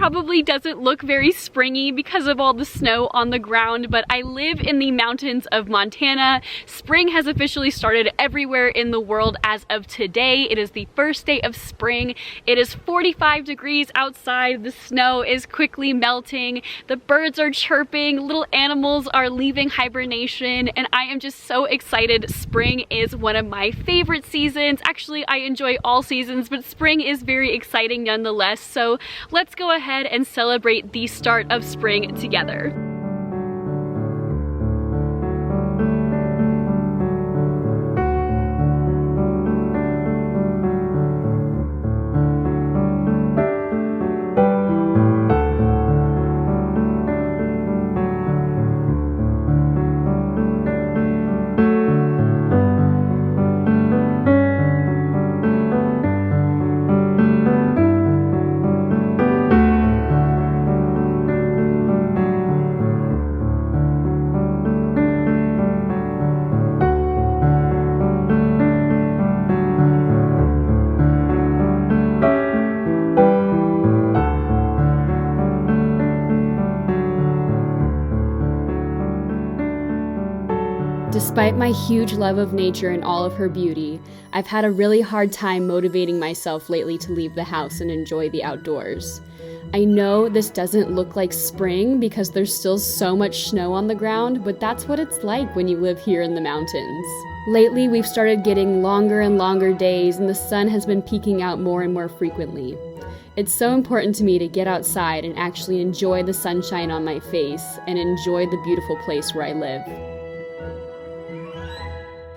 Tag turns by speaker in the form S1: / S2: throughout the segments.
S1: probably doesn't look very springy because of all the snow on the ground, but I live in the mountains of Montana. Spring has officially started everywhere in the world as of today. It is the first day of spring. It is 45 degrees outside. The snow is quickly melting. The birds are chirping. Little animals are leaving hibernation, and I am just so excited. Spring is one of my favorite seasons. Actually, I enjoy all seasons, but spring is very exciting nonetheless. So let's go ahead and celebrate the start of spring together. Despite my huge love of nature and all of her beauty, I've had a really hard time motivating myself lately to leave the house and enjoy the outdoors. I know this doesn't look like spring because there's still so much snow on the ground, but that's what it's like when you live here in the mountains. Lately, we've started getting longer and longer days, and the sun has been peeking out more and more frequently. It's so important to me to get outside and actually enjoy the sunshine on my face and enjoy the beautiful place where I live.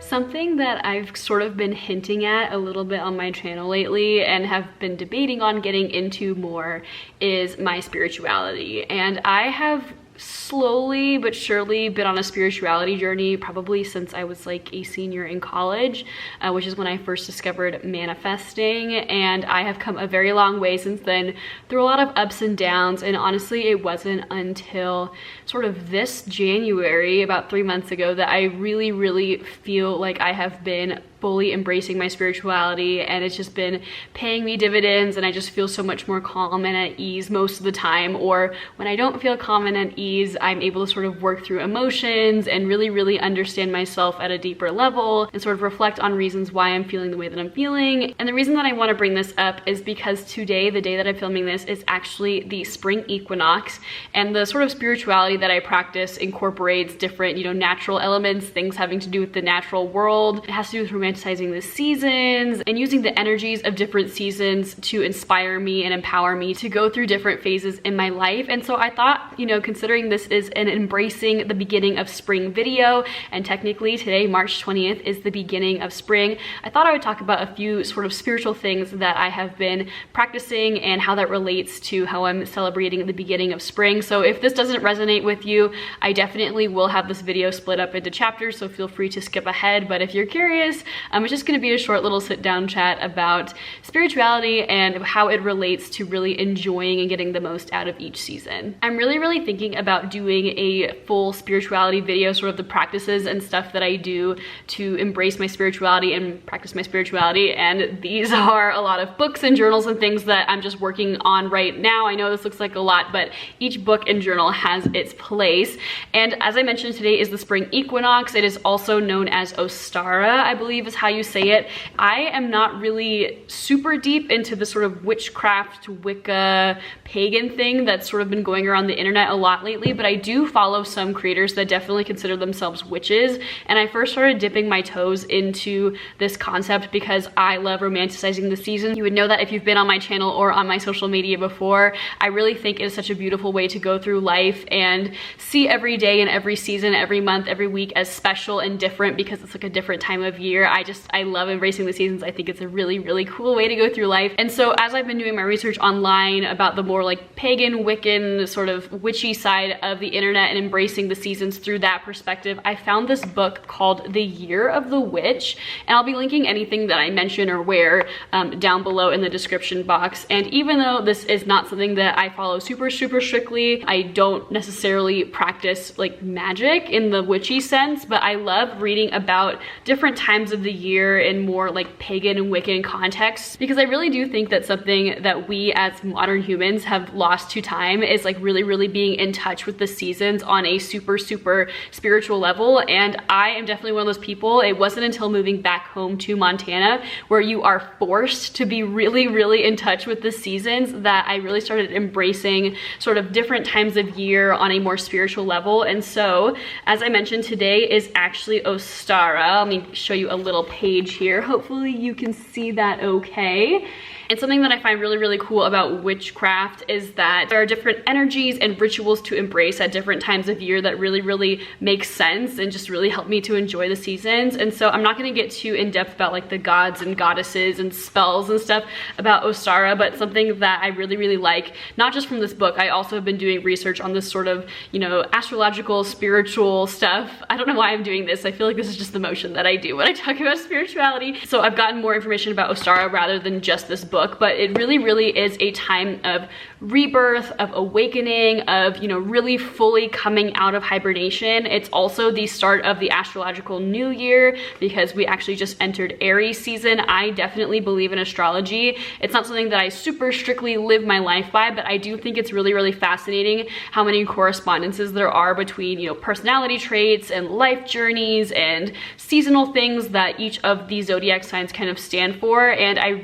S1: Something that I've sort of been hinting at a little bit on my channel lately and have been debating on getting into more is my spirituality. And I have slowly but surely been on a spirituality journey probably since I was like a senior in college, which is when I first discovered manifesting, and I have come a very long way since then through a lot of ups and downs. And honestly, it wasn't until sort of this January, about 3 months ago, that I really feel like I have been fully embracing my spirituality, and it's just been paying me dividends, and I just feel so much more calm and at ease most of the time. Or when I don't feel calm and at ease, I'm able to sort of work through emotions and really understand myself at a deeper level and sort of reflect on reasons why I'm feeling the way that I'm feeling. And the reason that I want to bring this up is because today, the day that I'm filming this, is actually the spring equinox, and the sort of spirituality that I practice incorporates different, natural elements, things having to do with the natural world. It has to do with romanticizing the seasons and using the energies of different seasons to inspire me and empower me to go through different phases in my life. And so I thought, considering this is an embracing the beginning of spring video, and technically today, March 20th, is the beginning of spring, I thought I would talk about a few sort of spiritual things that I have been practicing and how that relates to how I'm celebrating the beginning of spring. So if this doesn't resonate with you, I definitely will have this video split up into chapters, so feel free to skip ahead. But if you're curious, it's just going to be a short little sit down chat about spirituality and how it relates to really enjoying and getting the most out of each season. I'm really thinking about doing a full spirituality video, sort of the practices and stuff that I do to embrace my spirituality and practice my spirituality. And these are a lot of books and journals and things that I'm just working on right now. I know this looks like a lot, but each book and journal has its place. And as I mentioned, today is the spring equinox. It is also known as Ostara, I believe is how you say it. I am not really super deep into the sort of witchcraft, Wicca, pagan thing that's sort of been going around the internet a lot lately, but I do follow some creators that definitely consider themselves witches. And I first started dipping my toes into this concept because I love romanticizing the season. You would know that if you've been on my channel or on my social media before. I really think it is such a beautiful way to go through life and see every day and every season, every month, every week as special and different because it's like a different time of year. I love embracing the seasons. I think it's a really cool way to go through life. And so as I've been doing my research online about the more like pagan, Wiccan, sort of witchy side of the internet and embracing the seasons through that perspective, I found this book called The Year of the Witch, and I'll be linking anything that I mention or wear down below in the description box. And even though this is not something that I follow super strictly, I don't necessarily practice like magic in the witchy sense, but I love reading about different times of of the year in more like pagan and Wiccan contexts, because I really do think that something that we as modern humans have lost to time is like really being in touch with the seasons on a super spiritual level. And I am definitely one of those people. It wasn't until moving back home to Montana, where you are forced to be really in touch with the seasons, that I really started embracing sort of different times of year on a more spiritual level. And so, as I mentioned, today is actually Ostara. Let me show you a little page here. Hopefully you can see that okay. And something that I find really cool about witchcraft is that there are different energies and rituals to embrace at different times of year that really make sense and just really help me to enjoy the seasons. And so I'm not going to get too in depth about like the gods and goddesses and spells and stuff about Ostara, but something that I really like, not just from this book. I also have been doing research on this sort of, you know, astrological, spiritual stuff. I don't know why I'm doing this. I feel like this is just the motion that I do when I talk about spirituality. So I've gotten more information about Ostara rather than just this book. But it really is a time of rebirth, of awakening, of, you know, really fully coming out of hibernation. It's also the start of the astrological new year, because we actually just entered Aries season. I definitely believe in astrology. It's not something that I super strictly live my life by, but I do think it's really fascinating how many correspondences there are between, you know, personality traits and life journeys and seasonal things that each of these zodiac signs kind of stand for. And I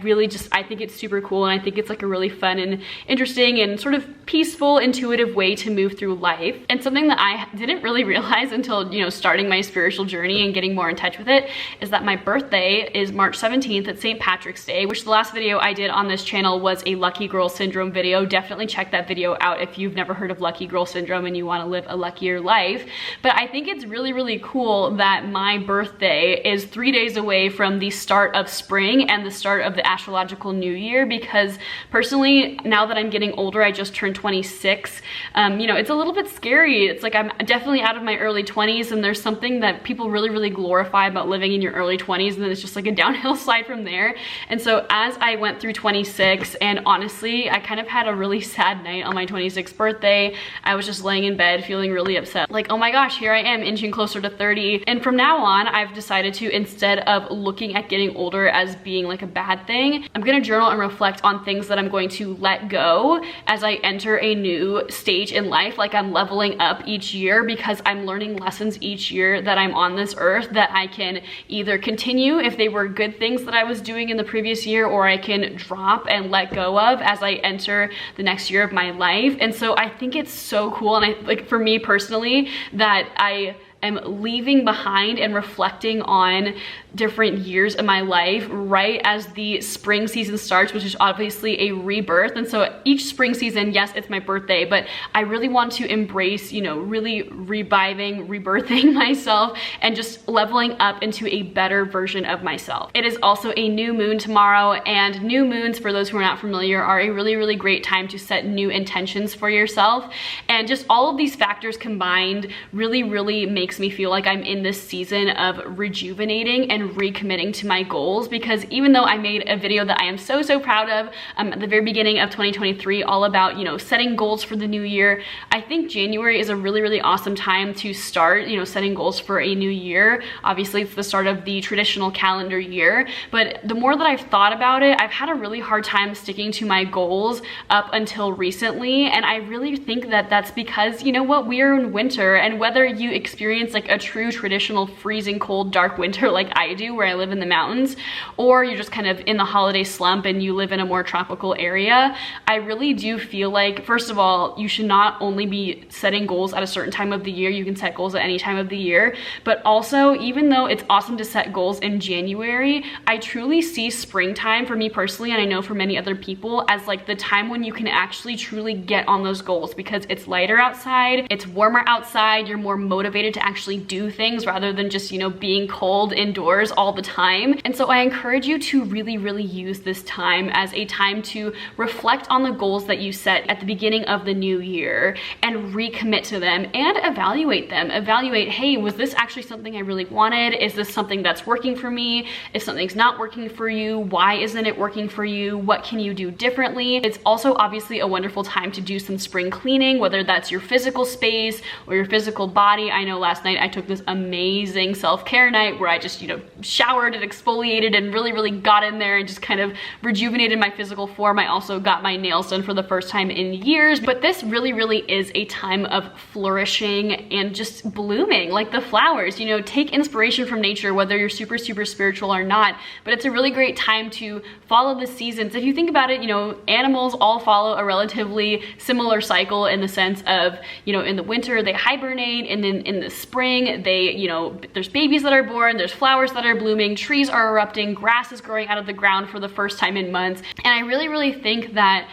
S1: think it's super cool, and I think it's like a really fun and interesting and sort of peaceful, intuitive way to move through life. And something that I didn't really realize until, you know, starting my spiritual journey and getting more in touch with it is that my birthday is March 17th. It's St. Patrick's Day, which the last video I did on this channel was a Lucky Girl Syndrome video. Definitely check that video out if you've never heard of Lucky Girl Syndrome and you want to live a luckier life. But I think it's really cool that my birthday is 3 days away from the start of spring and the start of the astrological new year, because personally, now that I'm getting older, I just turned 26, you know, it's a little bit scary. It's like I'm definitely out of my early 20s, and there's something that people really glorify about living in your early 20s, and then it's just like a downhill slide from there. And so as I went through 26, and honestly, I kind of had a really sad night on my 26th birthday. I was just laying in bed feeling really upset, like, oh my gosh, here I am inching closer to 30. And from now on, I've decided to, instead of looking at getting older as being like a bad thing, I'm gonna journal and reflect on things that I'm going to let go as I enter a new stage in life. Like, I'm leveling up each year because I'm learning lessons each year that I'm on this earth that I can either continue if they were good things that I was doing in the previous year, or I can drop and let go of as I enter the next year of my life. And so I think it's so cool, and I like, for me personally, that I am leaving behind and reflecting on different years of my life right as the spring season starts, which is obviously a rebirth. And so each spring season, yes, it's my birthday, but I really want to embrace, you know, really rebirthing myself and just leveling up into a better version of myself. It is also a new moon tomorrow, and new moons, for those who are not familiar, are a really great time to set new intentions for yourself. And just all of these factors combined really makes me feel like I'm in this season of rejuvenating and recommitting to my goals, because even though I made a video that I am so proud of at the very beginning of 2023 all about, you know, setting goals for the new year, I think January is a really awesome time to start, you know, setting goals for a new year. Obviously, it's the start of the traditional calendar year, but the more that I've thought about it, I've had a really hard time sticking to my goals up until recently. And I really think that that's because, you know what, we are in winter, and whether you experience like a true traditional freezing cold dark winter like I do, where I live in the mountains, or you're just kind of in the holiday slump and you live in a more tropical area, I really do feel like, first of all, you should not only be setting goals at a certain time of the year, you can set goals at any time of the year, but also, even though it's awesome to set goals in January, I truly see springtime, for me personally, and I know for many other people, as like the time when you can actually truly get on those goals, because it's lighter outside, it's warmer outside, you're more motivated to actually do things rather than just, you know, being cold indoors all the time. And so I encourage you to really use this time as a time to reflect on the goals that you set at the beginning of the new year and recommit to them and evaluate them. Evaluate, hey, was this actually something I really wanted? Is this something that's working for me? If something's not working for you, why isn't it working for you? What can you do differently? It's also obviously a wonderful time to do some spring cleaning, whether that's your physical space or your physical body. I know last last night I took this amazing self-care night where I just, you know, showered and exfoliated and really got in there and just kind of rejuvenated my physical form. I also got my nails done for the first time in years. But this really is a time of flourishing and just blooming like the flowers. You know, take inspiration from nature, whether you're super spiritual or not, but it's a really great time to follow the seasons. If you think about it, you know, animals all follow a relatively similar cycle in the sense of, you know, in the winter they hibernate, and then in the spring they, you know, there's babies that are born, there's flowers that are blooming, trees are erupting, grass is growing out of the ground for the first time in months. And I really think that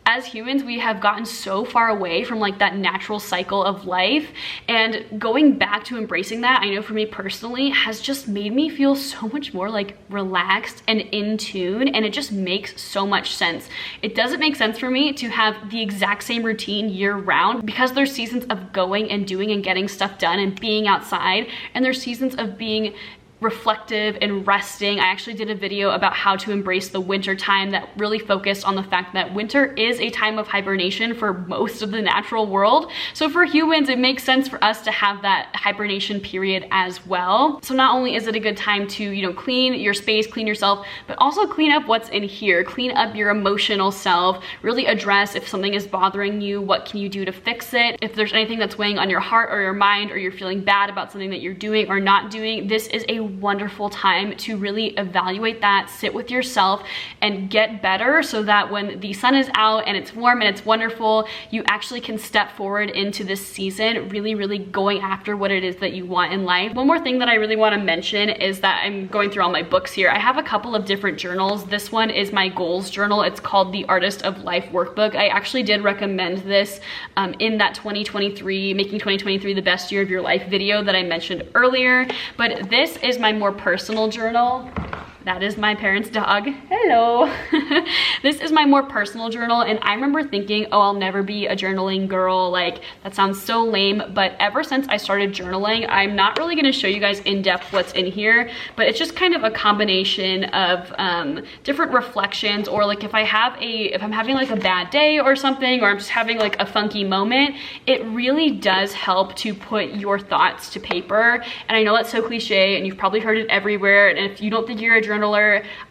S1: as humans, we have gotten so far away from like that natural cycle of life, and going back to embracing that, I know for me personally, has just made me feel so much more like relaxed and in tune, and it just makes so much sense. It doesn't make sense for me to have the exact same routine year round, because there's seasons of going and doing and getting stuff done and being outside, and there's seasons of being reflective and resting. I actually did a video about how to embrace the winter time that really focused on the fact that winter is a time of hibernation for most of the natural world. So for humans, it makes sense for us to have that hibernation period as well. So not only is it a good time to, you know, clean your space, clean yourself, but also clean up what's in here, clean up your emotional self, really address if something is bothering you, what can you do to fix it? If there's anything that's weighing on your heart or your mind, or you're feeling bad about something that you're doing or not doing, this is a wonderful time to really evaluate that, sit with yourself and get better, so that when the sun is out and it's warm and it's wonderful, you actually can step forward into this season really going after what it is that you want in life. One more thing that I really want to mention is that I'm going through all my books here. I have a couple of different journals. This one is my goals journal. It's called the Artist of Life workbook. I actually did recommend this in that 2023, making 2023 the best year of your life video that I mentioned earlier. But this is my more personal journal. That is my parents' dog. Hello. This is my more personal journal, and I remember thinking, oh, I'll never be a journaling girl. Like, that sounds so lame. But ever since I started journaling, I'm not really gonna show you guys in depth what's in here, but it's just kind of a combination of different reflections, or like if I'm having like a bad day or something, or I'm just having like a funky moment, it really does help to put your thoughts to paper. And I know that's so cliche, and you've probably heard it everywhere. And if you don't think you're a journaler,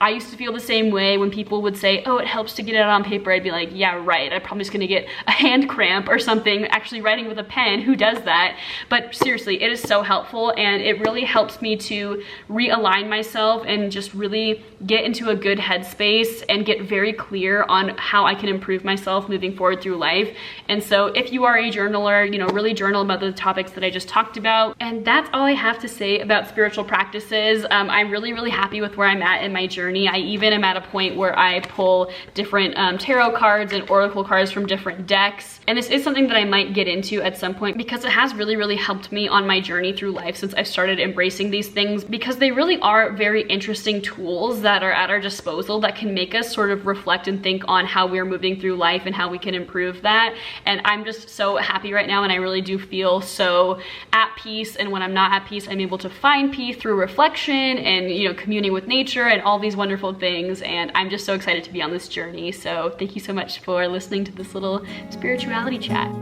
S1: I used to feel the same way when people would say, oh, it helps to get it out on paper. I'd be like, yeah, right. I'm probably just gonna get a hand cramp or something actually writing with a pen. Who does that? But seriously, it is so helpful, and it really helps me to realign myself and just really get into a good headspace and get very clear on how I can improve myself moving forward through life. And so if you are a journaler, you know, really journal about the topics that I just talked about. And that's all I have to say about spiritual practices. I'm really happy with where I'm at in my journey. I even am at a point where I pull different tarot cards and oracle cards from different decks. And this is something that I might get into at some point, because it has really helped me on my journey through life since I've started embracing these things, because they really are very interesting tools that are at our disposal that can make us sort of reflect and think on how we're moving through life and how we can improve that. And I'm just so happy right now, and I really do feel so at peace. And when I'm not at peace, I'm able to find peace through reflection and, you know, communing with nature and all these wonderful things. And I'm just so excited to be on this journey. So thank you so much for listening to this little spirituality chat.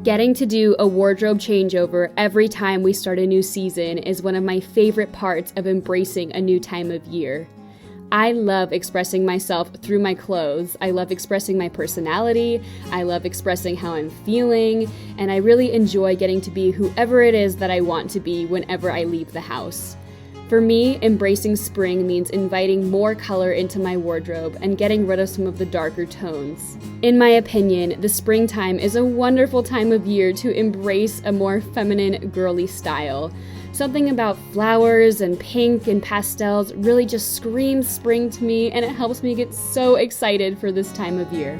S1: Getting to do a wardrobe changeover every time we start a new season is one of my favorite parts of embracing a new time of year. I love expressing myself through my clothes. I love expressing my personality. I love expressing how I'm feeling, and I really enjoy getting to be whoever it is that I want to be whenever I leave the house. For me, embracing spring means inviting more color into my wardrobe and getting rid of some of the darker tones. In my opinion, the springtime is a wonderful time of year to embrace a more feminine, girly style. Something about flowers and pink and pastels really just screams spring to me, and it helps me get so excited for this time of year.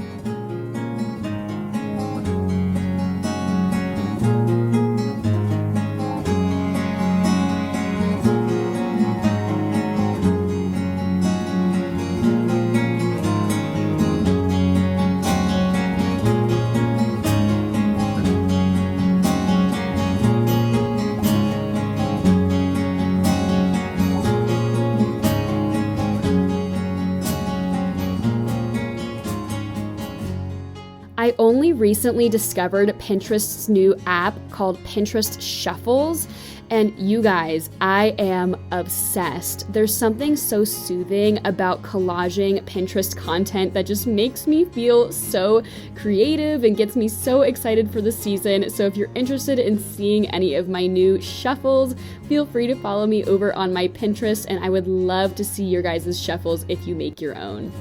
S2: recently discovered Pinterest's new app called Pinterest Shuffles. And you guys, I am obsessed. There's something so soothing about collaging Pinterest content that just makes me feel so creative and gets me so excited for the season. So if you're interested in seeing any of my new shuffles, feel free to follow me over on my Pinterest, and I would love to see your guys' shuffles if you make your own.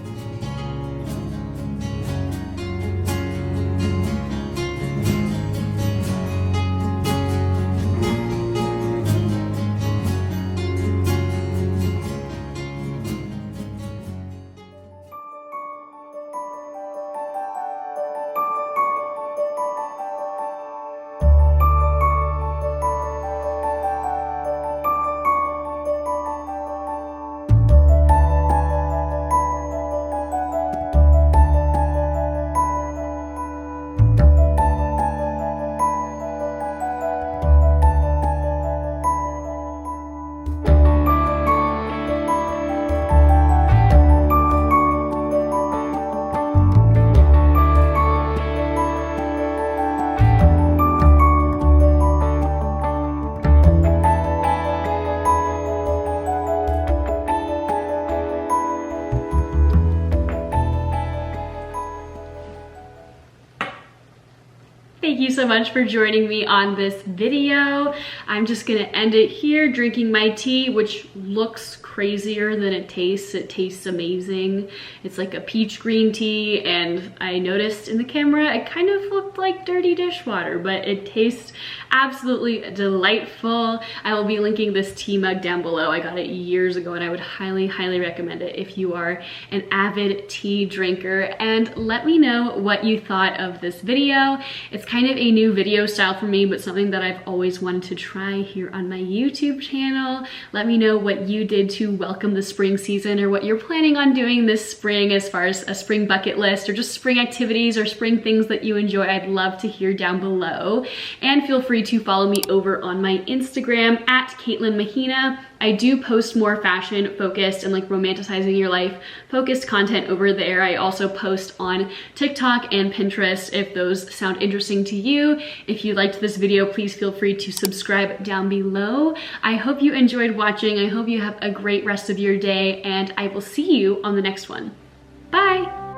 S1: Thank you so much for joining me on this video. I'm just gonna end it here drinking my tea, which looks crazier than it tastes. It tastes amazing. It's like a peach green tea, and I noticed in the camera it kind of looked like dirty dishwater, but it tastes absolutely delightful. I will be linking this tea mug down below. I got it years ago and I would highly, highly recommend it if you are an avid tea drinker. And let me know what you thought of this video. It's kind of a new video style for me, but something that I've always wanted to try here on my YouTube channel. Let me know what you did to welcome the spring season, or what you're planning on doing this spring as far as a spring bucket list, or just spring activities or spring things that you enjoy. I'd love to hear down below. And feel free to follow me over on my Instagram at Caitlin Mahina. I do post more fashion focused and like romanticizing your life focused content over there. I also post on TikTok and Pinterest if those sound interesting to you. If you liked this video, please feel free to subscribe down below. I hope you enjoyed watching. I hope you have a great rest of your day, and I will see you on the next one. Bye.